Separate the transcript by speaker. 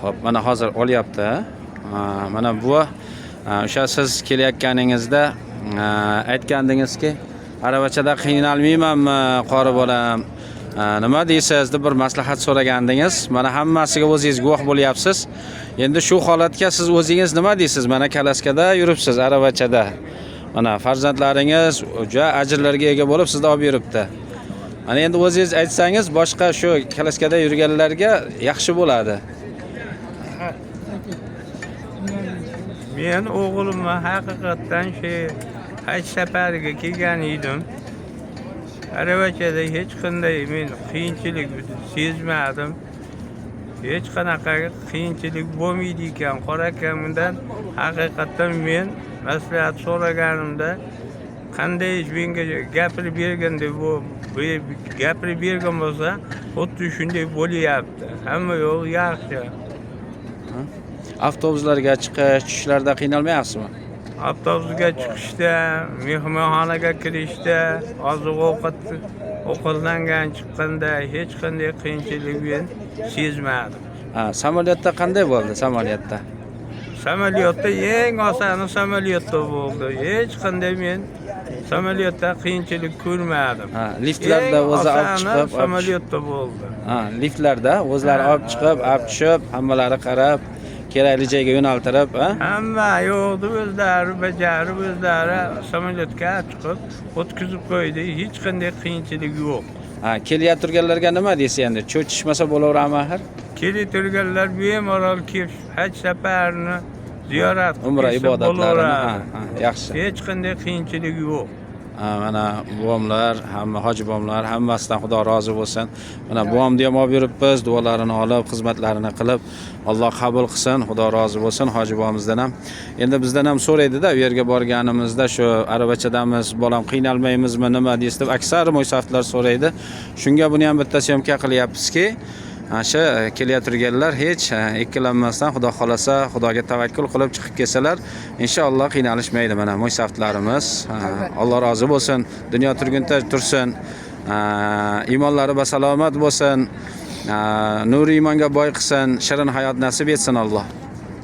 Speaker 1: Xo'p, mana hozir olyapti. Mana bu o'sha siz kelayotganingizda aytgandingizki, aravachada qiynalmaymanmi, qori bolam. Nima deysiz deb bir maslahat so'ragandingiz. Mana hammasiga o'zingiz guvoh bo'lyapsiz. Endi shu holatga siz o'zingiz nima deysiz? Mana kalaskada yuribsiz, aravachada. Mana farzandlaringiz juda ajrlarga ega bo'lib sizga olib yuribdi. Mana endi o'zingiz aytsangiz, boshqa shu kalaskada yurganlarga yaxshi bo'ladi.
Speaker 2: Men o'g'limni haqiqatdan haj safariga kelgan edim. Aravachada hech qanday men qiyinchilik sezmadim. Hech qanaqa qiyinchilik bo'lmaydi ekan. Qora akamdan haqiqatdan men maslahat so'raganimda qanday menga gapirib berganda bu gapirib bergan bo'lsa, xuddi shunday bo'lyapti. Hamma yo'l yaxshi.
Speaker 1: Avtobuslarga chiqish, tushishlarda qiynalmayapsizmi?
Speaker 2: Avtobusga chiqishda, mehmonxonaga kirishda, oziq-ovqat ovqatlangan chiqqanda hech qanday qiyinchilik men sezmadim.
Speaker 1: Samolyotda qanday bo'ldi samolyotda?
Speaker 2: Samolyotda eng osoni samolyotda bo'ldi. Hech qanday men samolyotda qiyinchilik ko'rmadim.
Speaker 1: Liftlarda o'zi olib chiqib,
Speaker 2: samolyotda bo'ldi.
Speaker 1: Liftlarda o'zlari olib chiqib, olib tushib, hammalari qarab, kerakli joyga yo'naltirib,
Speaker 2: hamma yo'lni o'zlari bajarib, o'zlari samolyotga chiqib, o'tkazib qo'ydi. Hech qanday qiyinchilik yo'q.
Speaker 1: Kelaturganlarga nima deysiz endi? Cho'chishmasa bo'laveradimi axir?
Speaker 2: Kelaturganlar bemalol kelib haj safarini ziyorat qilib,
Speaker 1: umra ibodatlarini, yaxshi.
Speaker 2: Hech qanday qiyinchilik yo'q.
Speaker 1: Mana buvamlar, hamma hoji buvamlar hammasidan Xudo rozi bo'lsin. Mana buvamni ham olib yuribmiz, duolarini olib, xizmatlarini qilib, Alloh qabul qilsin, Xudo rozi bo'lsin hoji buvamizdan ham. Endi bizdan ham so'raydi-da, u yerga borganimizda shu aravachadamiz, bolam qiynalmaymizmi, nima deysiz deb aksar mo'ysaflar so'raydi. Shunga buni ham bitta syomka qilyapmizki, shu kelaturganlar hech ikkilanmasdan Xudo xolasa, Xudoga tavakkul qilib chiqib kelsalar, inshaalloh qiynalishmaydi. Mana mo'ysaflarimiz, Alloh rozi bo'lsin, dunyo turguncha tursin, iymonlari basalomat bo'lsin, nuri iymonga boy qilsin, shirin hayot nasib etsin Alloh.